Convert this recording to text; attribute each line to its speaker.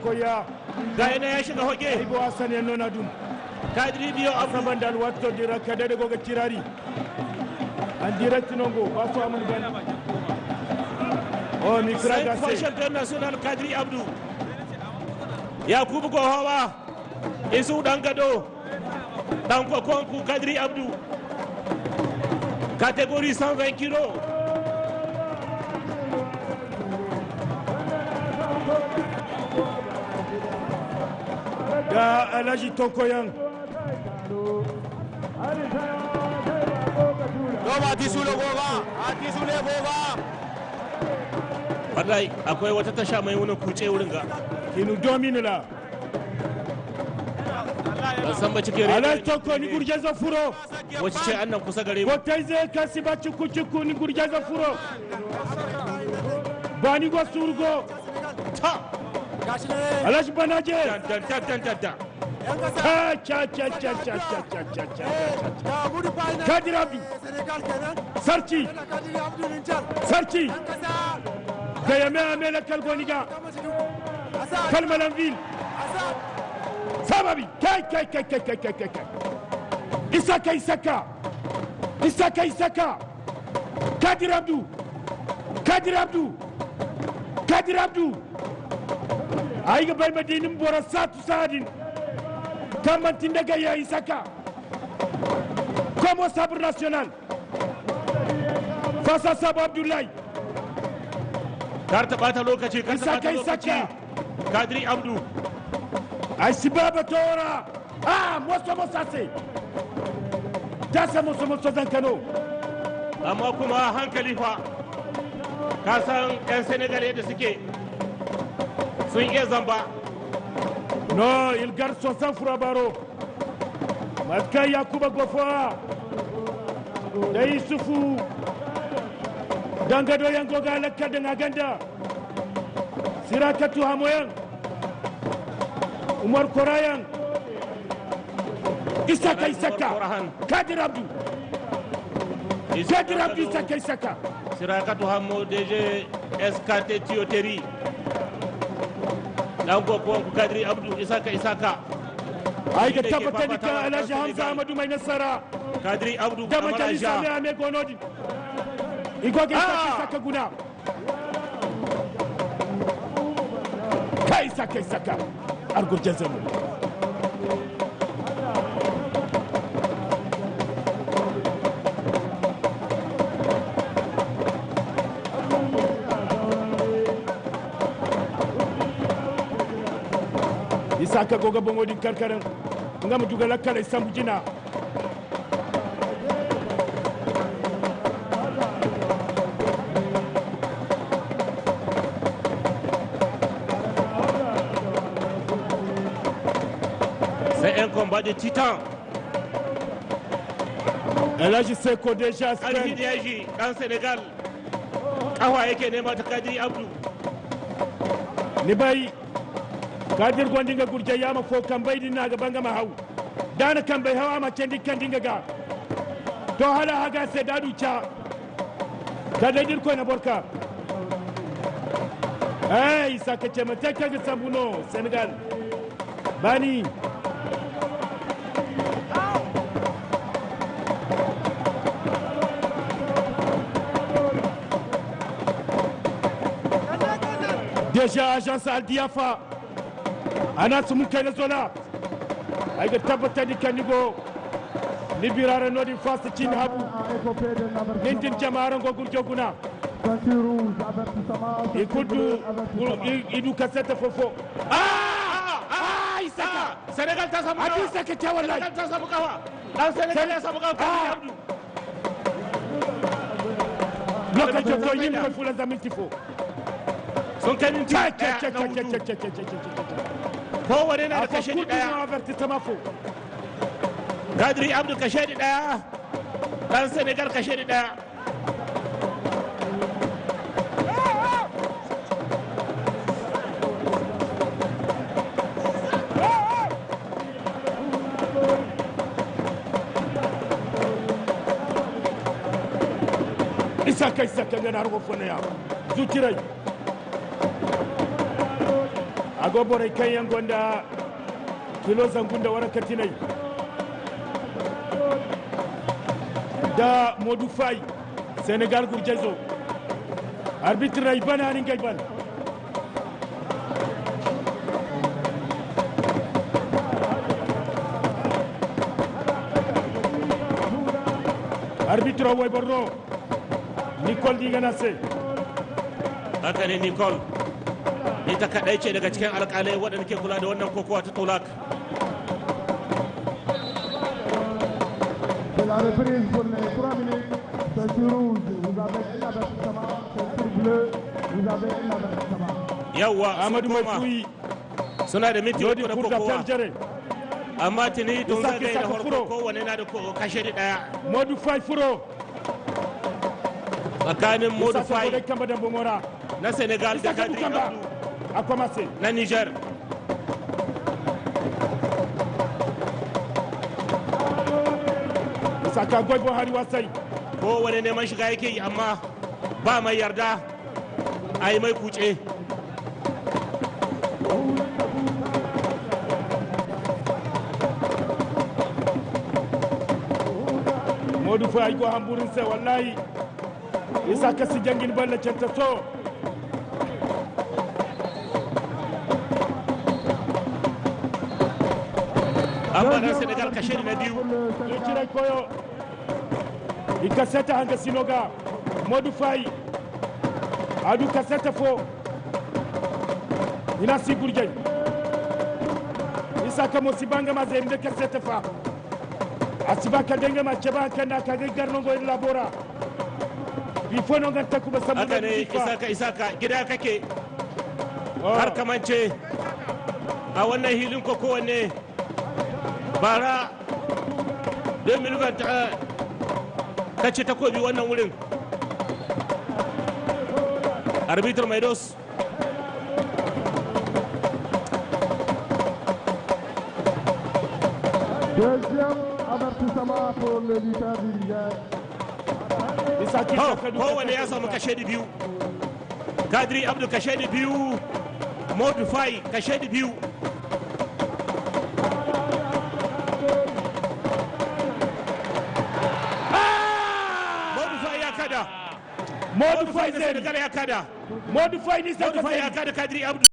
Speaker 1: koya
Speaker 2: ga ina ya shiga hoge
Speaker 1: ibo Hassan ya nuna dum
Speaker 2: kadri biyo
Speaker 1: asaban dal watto dira kada daga kirari an direct nongo wasu amun ban oh mi kraga
Speaker 2: sai champion national kadri abdu yakubu gohawa isu dan gado dan kokonku kadri abdu catégorie 120 kilos
Speaker 1: ga Alhaji Tonkoyan
Speaker 3: Goma tisule goga, tisule goga.
Speaker 2: wallahi akwai wata tasha mai wani kuce wurin ga
Speaker 1: kinu domine la
Speaker 2: ban san ba cikin
Speaker 1: Alhaji Tonko ni gurjeza furo
Speaker 2: wacce ce annan kusa gare mu
Speaker 1: ko taize kasi ba ciku ni gurjeza furo bani go surgo
Speaker 2: ta
Speaker 1: Alhaji Banaje
Speaker 2: dan
Speaker 1: Kadir Abdu Sarki Sarki da yame amela kalgoniga kalmalan vil sababi kai Isaka Kadir Abdu aiga bai madinin bora satu sadin kamantin daga ya Isaka como sabre national face à Sabo Abdoulaye
Speaker 2: kar ta bata lokaci kadri abdu
Speaker 1: ai sibaba tora moso sase tasa moso dan Kano
Speaker 2: amma kuma hankali fa ka san yan Senegal yadda suke sun iya zamba
Speaker 1: no il garçon sans furabaro matka Yakuba Gofa da Yusufu dangado yango ga lakka da ganda sirakatu hamoyan Umar Korayan Isaka Kadir Abdu Isaka
Speaker 2: sirakatu hamo DG SKT Tioteri dan kokon ku kadri abdu Isaka
Speaker 1: ai ga tabbata dika Alhaji Hamza Ahmadu mai nasara
Speaker 2: kadri abdu
Speaker 1: da majalisa ne ame gonodi igo ga Isaka guna kai Isaka argurjan zamu Isaka goga bongodin karkaran ngam duga lakkala sambu jina
Speaker 2: c'est un combat de titan
Speaker 1: Alhaji Seko deja
Speaker 2: Alhidiyaji dan Senegal kawa yake nema ta kadri abdu
Speaker 1: ni bai Kadir gondinga gurje yama fo kambai dinna ga banga ma hau dana kambai hawa ma cendi kandinga ga to hala haga se dadu cha kada dir ko na borka Isaka ce mata kaga sambuno Senegal bani déjà agence Al Diafa ana su mun kai na zona ai ga tabbata di kanigo ni birara no di fast cin habu nintin jama'aran go gurjo guna ikudu idu kaseta fofo Isaka
Speaker 2: Senegal ta samu kawa
Speaker 1: Isaka ce wallahi
Speaker 2: Senegal ta samu kawa dan Senegal ya samu kawa kadri abdu
Speaker 1: lokacin to yin ko fulan zamin tifo
Speaker 2: sun kai minti kowane na da kashe ni daya kadri abdu kashe ni daya dan Senegal kashe ni daya
Speaker 1: Isaka ngana argo fone ya zukirai agoborai kan yan gonda kilo zangun da waraka tinai da modu fai senegal gurjezo arbitre ay bana ni ngay ban arbitre way borno Nicole Diganase.
Speaker 2: Haka ne Nicole ita kaɗai ce daga cikin alƙalai waɗanda ke kula da wannan kokowa ta tulak.
Speaker 4: La reprise pour les 3 minutes, ceinture rouge, vous avez un avertissement, ceinture bleue, vous avez un avertissement.
Speaker 2: Yawwa
Speaker 1: Amadou Maitoui
Speaker 2: suna da minti uku da kokowa.
Speaker 1: Jere.
Speaker 2: Amma tuni tun zagaye da farko kowane na da kashe da ɗaya.
Speaker 1: Modu Fai Furo.
Speaker 2: Tsakanin Modu Fai
Speaker 1: na
Speaker 2: Senegal da Kadri Abdou na Niger.
Speaker 1: Saka Goy Buhari wasai.
Speaker 2: Kowane neman shiga yake yi amma ba mai yarda a yi mai kuce.
Speaker 1: Modu Fai go hamburin sai wallahi. Isa kasi jangin balla canta so.
Speaker 2: Amma dan Senegal kashe na biyu.
Speaker 1: Cire koyo. Ikaseta hanga sinoga. Modu Fai. Adu kaseta fo. Ina si gurjay. Isa kamo sibanga mazemde kaseta fa. Asibaka denga machaba kana kage garnongo labora.
Speaker 2: Haka ne isaka gida kake har kamance a wannan hilin ko kowanne bara 2021 kace takobi wannan wurin arbitr Maidos
Speaker 4: Deuxième avertissement pour le lutteur du Niger.
Speaker 2: kowane ya samu kashe da biyu. Kadri Abdou kashe da biyu, Modu Fai kashe da biyu. Modu Fai ya kada.
Speaker 1: Modu Fai
Speaker 2: Senegal ya kada.
Speaker 1: Modu Fai ni
Speaker 2: Modu Fai ya kada Kadri Abdou.